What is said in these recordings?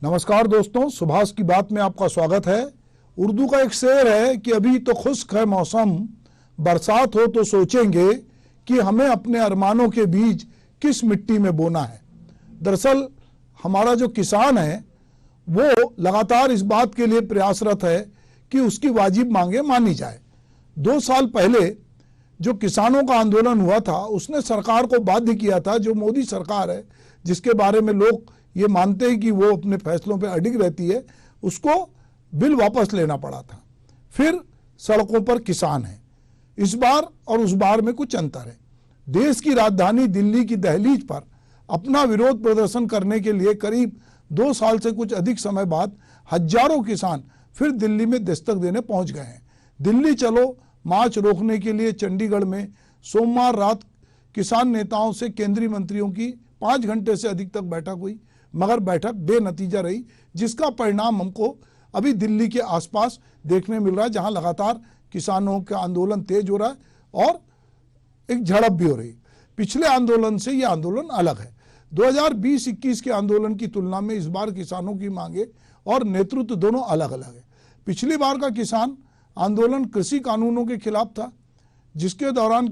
नमस्कार दोस्तों, सुभाष की बात में आपका स्वागत है। उर्दू का एक शेर है कि अभी तो खुश्क है मौसम, बरसात हो तो सोचेंगे कि हमें अपने अरमानों के बीज किस मिट्टी में बोना है। दरअसल हमारा जो किसान है वो लगातार इस बात के लिए प्रयासरत है कि उसकी वाजिब मांगे मानी जाए। 2 साल पहले जो किसानों का आंदोलन हुआ था उसने सरकार को बाध्य किया था, जो मोदी सरकार है जिसके बारे में लोग ये मानते हैं कि वो अपने फैसलों पे अडिग रहती है, उसको बिल वापस लेना पड़ा था। फिर सड़कों पर किसान हैं। इस बार और उस बार में कुछ अंतर है। देश की राजधानी दिल्ली की दहलीज पर अपना विरोध प्रदर्शन करने के लिए करीब 2 साल से कुछ अधिक समय बाद हजारों किसान फिर दिल्ली में दस्तक देने पहुंच गए हैं। दिल्ली चलो मार्च रोकने के लिए चंडीगढ़ में सोमवार रात किसान नेताओं से केंद्रीय मंत्रियों की 5 घंटे से अधिक तक बैठक हुई, मगर बैठक बेनतीजा रही, जिसका परिणाम हमको अभी दिल्ली के आसपास देखने मिल रहा है, जहां लगातार किसानों का आंदोलन तेज हो रहा है और एक झड़प भी हो रही। पिछले आंदोलन से यह आंदोलन अलग है। 2020-21 के आंदोलन की तुलना में इस बार किसानों की मांगे और नेतृत्व दोनों अलग अलग है। पिछली बार का किसान आंदोलन कृषि कानूनों के खिलाफ था, जिसके दौरान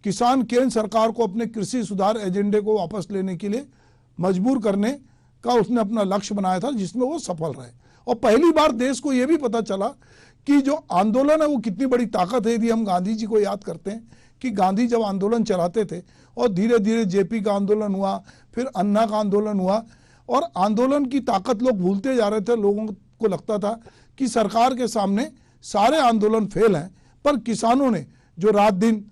किसान केंद्र सरकार को अपने कृषि सुधार एजेंडे को वापस लेने के लिए मजबूर करने का उसने अपना लक्ष्य बनाया था, जिसमें वो सफल रहे। और पहली बार देश को यह भी पता चला कि जो आंदोलन है वो कितनी बड़ी ताकत है। यदि हम गांधी जी को याद करते हैं कि गांधी जब आंदोलन चलाते थे और धीरे धीरे जेपी का आंदोलन हुआ, फिर अन्ना का आंदोलन हुआ और आंदोलन की ताकत लोग भूलते जा रहे थे। लोगों को लगता था कि सरकार के सामने सारे आंदोलन फेल हैं, पर किसानों ने जो रात दिन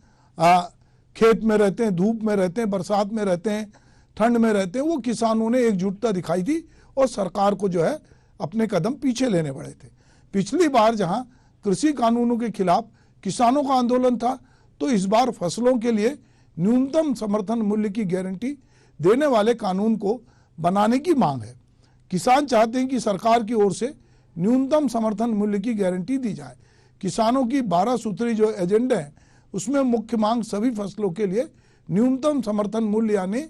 खेत में रहते हैं, धूप में रहते हैं, बरसात में रहते हैं, ठंड में रहते हैं, वो किसानों ने एकजुटता दिखाई थी और सरकार को जो है अपने कदम पीछे लेने पड़े थे। पिछली बार जहां कृषि कानूनों के खिलाफ किसानों का आंदोलन था, तो इस बार फसलों के लिए न्यूनतम समर्थन मूल्य की गारंटी देने वाले कानून को बनाने की मांग है। किसान चाहते हैं कि सरकार की ओर से न्यूनतम समर्थन मूल्य की गारंटी दी जाए। किसानों की 12 सूत्री जो एजेंडे हैं उसमें मुख्य मांग सभी फसलों के लिए न्यूनतम समर्थन मूल्य यानी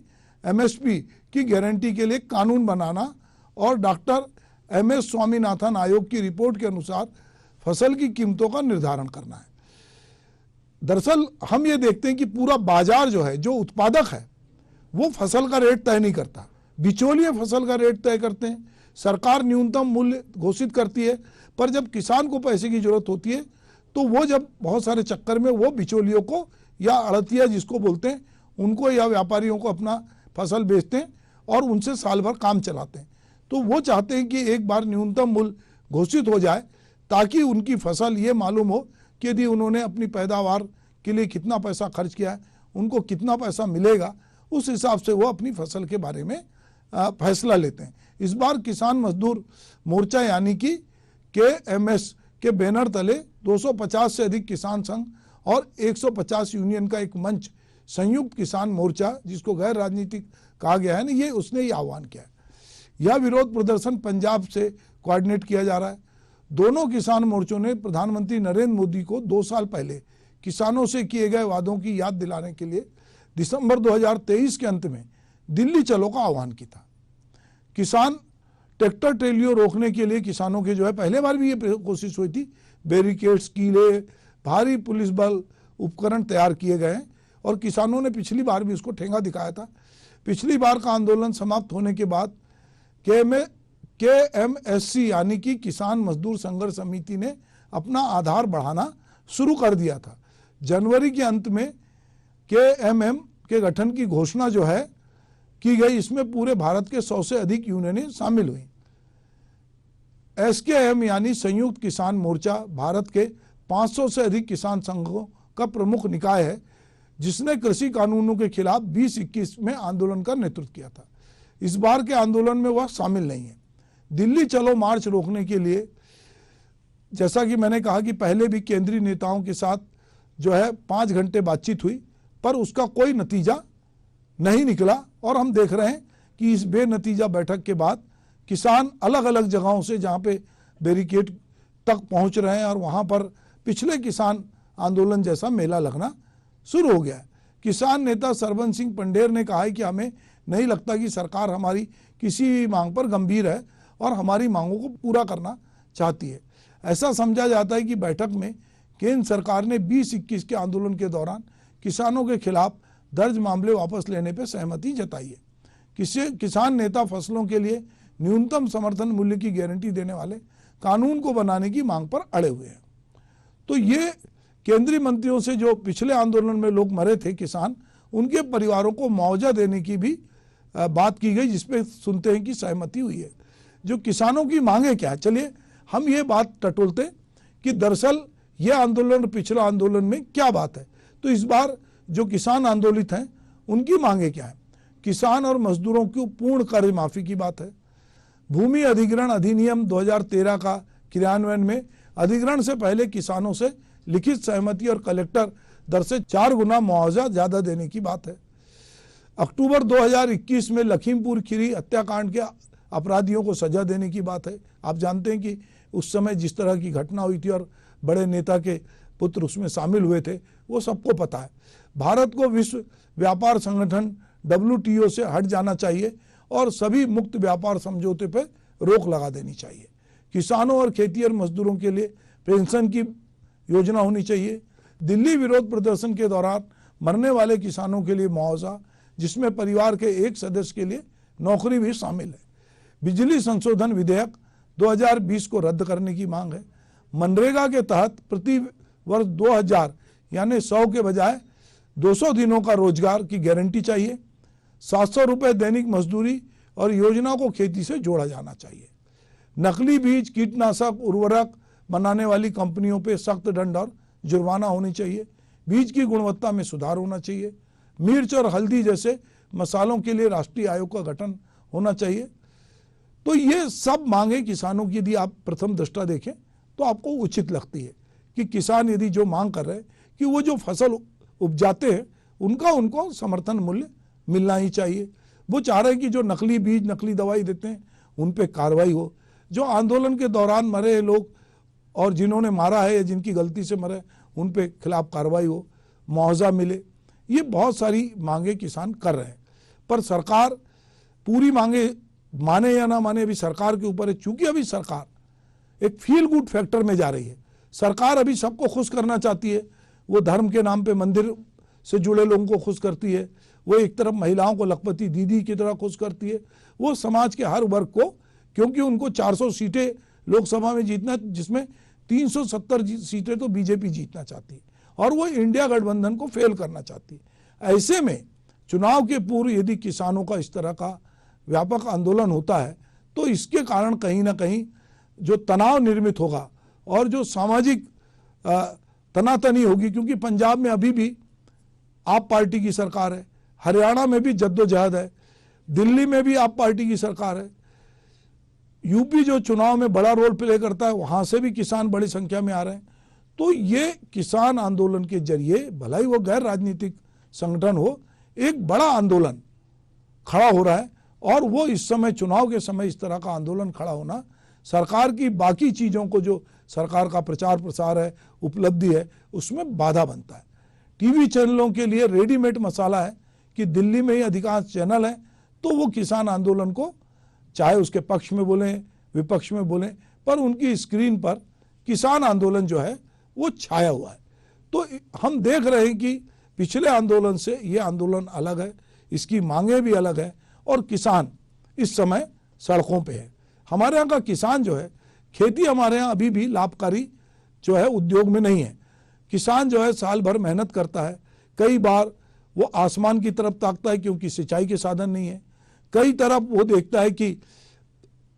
एमएसपी की गारंटी के लिए कानून बनाना और डॉक्टर एमएस स्वामीनाथन आयोग की रिपोर्ट के अनुसार फसल की कीमतों का निर्धारण करना है। दरअसल हम ये देखते हैं कि पूरा बाजार जो है, जो उत्पादक है, वो फसल का रेट तय नहीं करता, बिचौलिए फसल का रेट तय करते हैं। सरकार न्यूनतम मूल्य घोषित करती है, पर जब किसान को पैसे की जरूरत होती है तो वो जब बहुत सारे चक्कर में वो बिचौलियों को या अड़तिया जिसको बोलते हैं उनको या व्यापारियों को अपना फसल बेचते हैं और उनसे साल भर काम चलाते हैं। तो वो चाहते हैं कि एक बार न्यूनतम मूल्य घोषित हो जाए ताकि उनकी फसल ये मालूम हो कि यदि उन्होंने अपनी पैदावार के लिए कितना पैसा खर्च किया है, उनको कितना पैसा मिलेगा, उस हिसाब से वो अपनी फसल के बारे में फैसला लेते हैं। इस बार किसान मजदूर मोर्चा यानी कि KMS के बैनर तले 250 से अधिक किसान संघ और 150 यूनियन का एक मंच संयुक्त किसान मोर्चा, जिसको गैर राजनीतिक कहा गया है ना, ये उसने ये आह्वान किया है। यह विरोध प्रदर्शन पंजाब से कोऑर्डिनेट किया जा रहा है। दोनों किसान मोर्चों ने प्रधानमंत्री नरेंद्र मोदी को 2 साल पहले किसानों से किए गए वादों की याद दिलाने के लिए दिसंबर 2023 के अंत में दिल्ली चलो का आह्वान किया था। किसान ट्रैक्टर ट्रेलियों रोकने के लिए किसानों के जो है पहले बार भी ये कोशिश हुई थी, बैरिकेड्स, कीले, भारी पुलिस बल उपकरण तैयार किए गए हैं और किसानों ने पिछली बार भी उसको ठेंगा दिखाया था। पिछली बार का आंदोलन समाप्त होने के बाद KMSC यानी कि किसान मजदूर संघर्ष समिति ने अपना आधार बढ़ाना शुरू कर दिया था। जनवरी के अंत में KMM के गठन की घोषणा जो है की गई, इसमें पूरे भारत के 100 से अधिक यूनियनें शामिल हुई। SKM यानी संयुक्त किसान मोर्चा भारत के 500 से अधिक किसान संघों का प्रमुख निकाय है, जिसने कृषि कानूनों के खिलाफ 2021 में आंदोलन का नेतृत्व किया था। इस बार के आंदोलन में वह शामिल नहीं है। दिल्ली चलो मार्च रोकने के लिए, जैसा कि मैंने कहा कि पहले भी केंद्रीय नेताओं के साथ जो है 5 घंटे बातचीत हुई, पर उसका कोई नतीजा नहीं निकला और हम देख रहे हैं कि इस बेनतीजा बैठक के बाद किसान अलग अलग जगहों से जहां पे बैरिकेड तक पहुंच रहे हैं और वहां पर पिछले किसान आंदोलन जैसा मेला लगना शुरू हो गया है। किसान नेता सरवन सिंह पंडेर ने कहा है कि हमें नहीं लगता कि सरकार हमारी किसी मांग पर गंभीर है और हमारी मांगों को पूरा करना चाहती है। ऐसा समझा जाता है कि बैठक में केंद्र सरकार ने 20-21 के आंदोलन के दौरान किसानों के खिलाफ दर्ज मामले वापस लेने पर सहमति जताई है। किसान नेता फसलों के लिए न्यूनतम समर्थन मूल्य की गारंटी देने वाले कानून को बनाने की मांग पर अड़े हुए हैं। तो ये केंद्रीय मंत्रियों से जो पिछले आंदोलन में लोग मरे थे किसान, उनके परिवारों को मुआवजा देने की भी बात की गई, जिसपे सुनते हैं कि सहमति हुई है। जो किसानों की मांगे क्या है, चलिए हम ये बात टटोलते कि दरअसल ये आंदोलन पिछले आंदोलन में क्या बात है। तो इस बार जो किसान आंदोलित हैं उनकी मांगे क्या है। किसान और मजदूरों की पूर्ण कर्ज माफी की बात है। भूमि अधिग्रहण अधिनियम 2013 का क्रियान्वयन में अधिग्रहण से पहले किसानों से लिखित सहमति और कलेक्टर दर से 4 गुना मुआवजा ज्यादा देने की बात है। अक्टूबर 2021 में लखीमपुर खीरी हत्याकांड के अपराधियों को सजा देने की बात है। आप जानते हैं कि उस समय जिस तरह की घटना हुई थी और बड़े नेता के पुत्र उसमें शामिल हुए थे, वो सबको पता है। भारत को विश्व व्यापार संगठन WTO से हट जाना चाहिए और सभी मुक्त व्यापार समझौते पर रोक लगा देनी चाहिए। किसानों और खेती और मजदूरों के लिए पेंशन की योजना होनी चाहिए। दिल्ली विरोध प्रदर्शन के दौरान मरने वाले किसानों के लिए मुआवजा, जिसमें परिवार के एक सदस्य के लिए नौकरी भी शामिल है। बिजली संशोधन विधेयक 2020 को रद्द करने की मांग है। मनरेगा के तहत प्रति वर्ष 2000 यानी 100 के बजाय 200 दिनों का रोजगार की गारंटी चाहिए। 700 रुपये दैनिक मजदूरी और योजना को खेती से जोड़ा जाना चाहिए। नकली बीज, कीटनाशक, उर्वरक बनाने वाली कंपनियों पर सख्त दंड और जुर्माना होनी चाहिए। बीज की गुणवत्ता में सुधार होना चाहिए। मिर्च और हल्दी जैसे मसालों के लिए राष्ट्रीय आयोग का गठन होना चाहिए। तो ये सब मांगे किसानों की यदि आप प्रथम दृष्टा देखें तो आपको उचित लगती है कि किसान यदि जो मांग कर रहे हैं कि वो जो फसल उपजाते हैं उनका उनको समर्थन मूल्य मिलना ही चाहिए। वो चाह रहे हैं कि जो नकली बीज, नकली दवाई देते हैं उन पे कार्रवाई हो। जो आंदोलन के दौरान मरे लोग और जिन्होंने मारा है या जिनकी गलती से मरे उन पे खिलाफ कार्रवाई हो, मुआवजा मिले। ये बहुत सारी मांगे किसान कर रहे हैं, पर सरकार पूरी मांगे माने या ना माने अभी सरकार के ऊपर है। चूंकि अभी सरकार एक फील गुड फैक्टर में जा रही है, सरकार अभी सबको खुश करना चाहती है। वो धर्म के नाम पे मंदिर से जुड़े लोगों को खुश करती है, वो एक तरफ महिलाओं को लखपति दीदी की तरह खुश करती है, वो समाज के हर वर्ग को, क्योंकि उनको 400 सीटें लोकसभा में जीतना, जिसमें 370 सीटें तो बीजेपी जीतना चाहती है और वो इंडिया गठबंधन को फेल करना चाहती है। ऐसे में चुनाव के पूर्व यदि किसानों का इस तरह का व्यापक आंदोलन होता है तो इसके कारण कहीं ना कहीं जो तनाव निर्मित होगा और जो सामाजिक तनातनी होगी, क्योंकि पंजाब में अभी भी आप पार्टी की सरकार है, हरियाणा में भी जद्दोजहद है, दिल्ली में भी आप पार्टी की सरकार है, यूपी जो चुनाव में बड़ा रोल प्ले करता है वहां से भी किसान बड़ी संख्या में आ रहे हैं। तो ये किसान आंदोलन के जरिए, भला ही वो गैर राजनीतिक संगठन हो, एक बड़ा आंदोलन खड़ा हो रहा है और वो इस समय चुनाव के समय इस तरह का आंदोलन खड़ा होना सरकार की बाकी चीजों को, जो सरकार का प्रचार प्रसार है, उपलब्धि है, उसमें बाधा बनता है। टीवी चैनलों के लिए रेडीमेड मसाला है कि दिल्ली में ही अधिकांश चैनल है, तो वो किसान आंदोलन को चाहे उसके पक्ष में बोलें विपक्ष में बोलें, पर उनकी स्क्रीन पर किसान आंदोलन जो है वो छाया हुआ है। तो हम देख रहे हैं कि पिछले आंदोलन से ये आंदोलन अलग है, इसकी मांगे भी अलग है और किसान इस समय सड़कों पे है। हमारे यहाँ का किसान जो है, खेती हमारे यहाँ अभी भी लाभकारी जो है उद्योग में नहीं है। किसान जो है साल भर मेहनत करता है, कई बार वो आसमान की तरफ ताकता है क्योंकि सिंचाई के साधन नहीं है, कई तरफ वो देखता है कि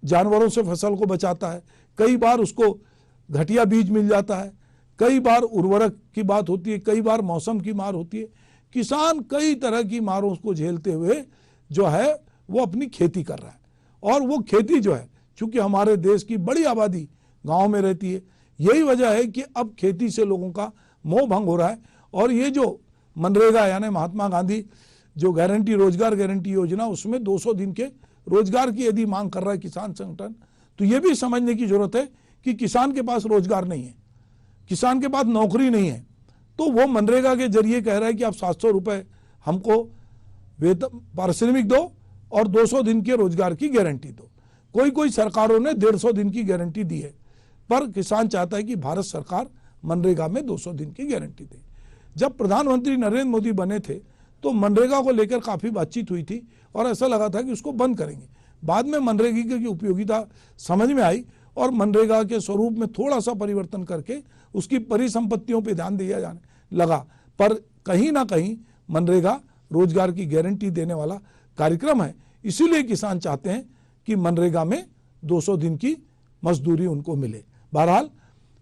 जानवरों से फसल को बचाता है, कई बार उसको घटिया बीज मिल जाता है, कई बार उर्वरक की बात होती है, कई बार मौसम की मार होती है। किसान कई तरह की मारों को झेलते हुए जो है वो अपनी खेती कर रहा है। और वो खेती जो है, चूंकि हमारे देश की बड़ी आबादी गांव में रहती है, यही वजह है कि अब खेती से लोगों का मोह भंग हो रहा है। और ये जो मनरेगा यानी महात्मा गांधी जो गारंटी, रोजगार गारंटी योजना, उसमें 200 दिन के रोजगार की यदि मांग कर रहा है किसान संगठन, तो ये भी समझने की जरूरत है कि किसान के पास रोजगार नहीं है, किसान के पास नौकरी नहीं है, तो वो मनरेगा के जरिए कह रहा है कि आप 700 रुपये हमको वेतन पारिश्रमिक दो और 200 दिन के रोजगार की गारंटी दो। कोई कोई सरकारों ने 150 दिन की गारंटी दी है, पर किसान चाहता है कि भारत सरकार मनरेगा में 200 दिन की गारंटी दे। जब प्रधानमंत्री नरेंद्र मोदी बने थे तो मनरेगा को लेकर काफ़ी बातचीत हुई थी और ऐसा लगा था कि उसको बंद करेंगे। बाद में मनरेगा की उपयोगिता समझ में आई और मनरेगा के स्वरूप में थोड़ा सा परिवर्तन करके उसकी परिसंपत्तियों पर ध्यान दिया जाने लगा। पर कहीं ना कहीं मनरेगा रोजगार की गारंटी देने वाला कार्यक्रम है, इसीलिए किसान चाहते हैं कि मनरेगा में 200 दिन की मजदूरी उनको मिले। बहरहाल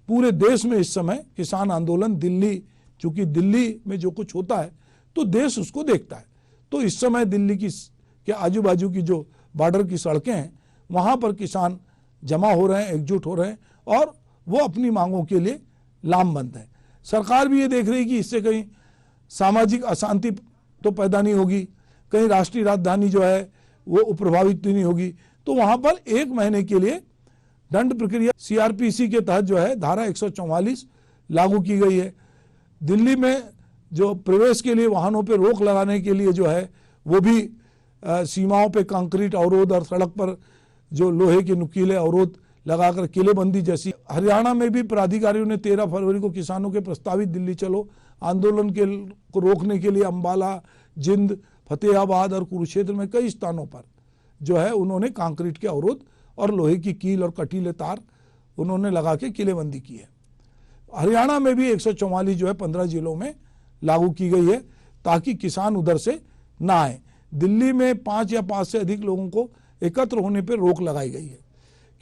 पूरे देश में इस समय किसान आंदोलन, दिल्ली, चूंकि दिल्ली में जो कुछ होता है तो देश उसको देखता है, तो इस समय दिल्ली के आजू बाजू की जो बॉर्डर की सड़कें हैं वहाँ पर किसान जमा हो रहे हैं, एकजुट हो रहे हैं और वो अपनी मांगों के लिए लामबंद है। सरकार भी ये देख रही है कि इससे कहीं सामाजिक अशांति तो पैदा नहीं होगी, कहीं राष्ट्रीय राजधानी जो है वो प्रभावित नहीं होगी, तो वहाँ पर 1 महीने के लिए दंड प्रक्रिया सीआरपीसी के तहत जो है धारा 144 लागू की गई है। दिल्ली में जो प्रवेश के लिए वाहनों पर रोक लगाने के लिए जो है वो भी सीमाओं पे कंक्रीट अवरोध और सड़क पर जो लोहे के नुकीले अवरोध लगाकर किलेबंदी जैसी। हरियाणा में भी पदाधिकारियों ने 13 फरवरी को किसानों के प्रस्तावित दिल्ली चलो आंदोलन को रोकने के लिए अम्बाला, जिंद, फतेहाबाद और कुरुक्षेत्र में कई स्थानों पर जो है उन्होंने कंक्रीट के अवरोध और लोहे की कील और कटीले तार उन्होंने लगा के किलेबंदी की है। हरियाणा में भी 144 जो है 15 जिलों में लागू की गई है ताकि किसान उधर से ना आए। दिल्ली में 5 या 5 से अधिक लोगों को एकत्र होने पर रोक लगाई गई है।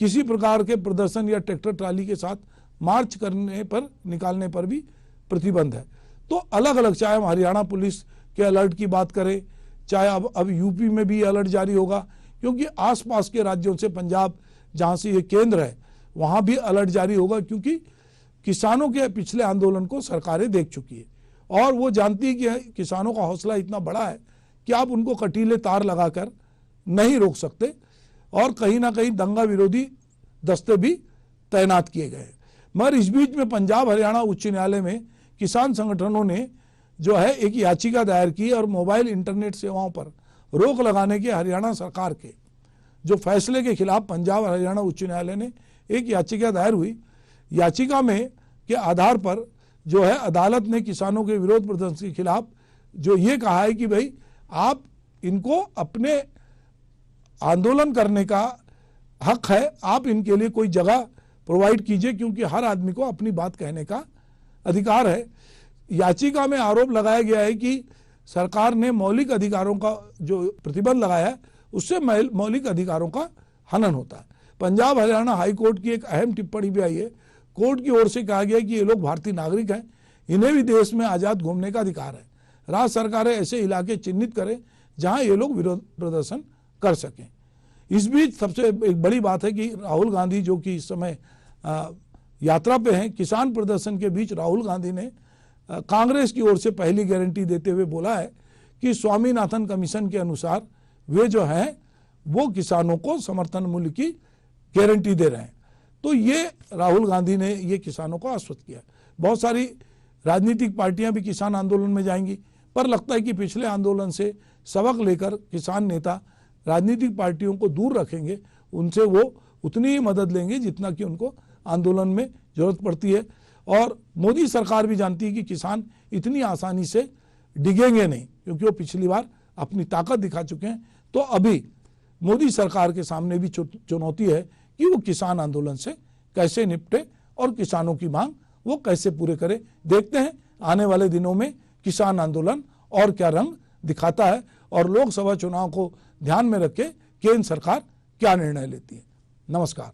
किसी प्रकार के प्रदर्शन या ट्रैक्टर ट्राली के साथ मार्च करने पर, निकालने पर भी प्रतिबंध है। तो अलग अलग, चाहे हम हरियाणा पुलिस के अलर्ट की बात करें, चाहे अब यूपी में भी अलर्ट जारी होगा, क्योंकि आसपास के राज्यों से, पंजाब जहां से ये केंद्र है वहां भी अलर्ट जारी होगा, क्योंकि किसानों के पिछले आंदोलन को सरकारें देख चुकी है और वो जानती है कि किसानों का हौसला इतना बड़ा है कि आप उनको कटीले तार लगाकर नहीं रोक सकते और कहीं ना कहीं दंगा विरोधी दस्ते भी तैनात किए गए। मगर इस बीच में पंजाब हरियाणा उच्च न्यायालय में किसान संगठनों ने जो है एक याचिका दायर की और मोबाइल इंटरनेट सेवाओं पर रोक लगाने के हरियाणा सरकार के जो फैसले के खिलाफ पंजाब और हरियाणा उच्च न्यायालय ने एक याचिका दायर हुई। याचिका में के आधार पर जो है अदालत ने किसानों के विरोध प्रदर्शन के खिलाफ जो ये कहा है कि भाई आप इनको अपने आंदोलन करने का हक है, आप इनके लिए कोई जगह प्रोवाइड कीजिए, क्योंकि हर आदमी को अपनी बात कहने का अधिकार है। याचिका में आरोप लगाया गया है कि सरकार ने मौलिक अधिकारों का जो प्रतिबंध लगाया है उससे मौलिक अधिकारों का हनन होता है। पंजाब हरियाणा हाई कोर्ट की एक अहम टिप्पणी भी आई है। कोर्ट की ओर से कहा गया कि ये लोग भारतीय नागरिक हैं, इन्हें भी देश में आज़ाद घूमने का अधिकार है। राज्य सरकारें ऐसे इलाके चिन्हित करें जहां ये लोग विरोध प्रदर्शन कर सकें। इस बीच सबसे एक बड़ी बात है कि राहुल गांधी जो कि इस समय यात्रा पे हैं, किसान प्रदर्शन के बीच राहुल गांधी ने कांग्रेस की ओर से पहली गारंटी देते हुए बोला है कि स्वामीनाथन कमीशन के अनुसार वे जो हैं वो किसानों को समर्थन मूल्य की गारंटी दे रहे हैं। तो ये राहुल गांधी ने ये किसानों को आश्वस्त किया। बहुत सारी राजनीतिक पार्टियां भी किसान आंदोलन में जाएंगी, पर लगता है कि पिछले आंदोलन से सबक लेकर किसान नेता राजनीतिक पार्टियों को दूर रखेंगे, उनसे वो उतनी ही मदद लेंगे जितना कि उनको आंदोलन में जरूरत पड़ती है। और मोदी सरकार भी जानती है कि किसान इतनी आसानी से डिगेंगे नहीं, क्योंकि वो पिछली बार अपनी ताकत दिखा चुके हैं। तो अभी मोदी सरकार के सामने भी चुनौती है कि वो किसान आंदोलन से कैसे निपटे और किसानों की मांग वो कैसे पूरे करे। देखते हैं आने वाले दिनों में किसान आंदोलन और क्या रंग दिखाता है और लोकसभा चुनाव को ध्यान में रख के केंद्र सरकार क्या निर्णय लेती है। नमस्कार।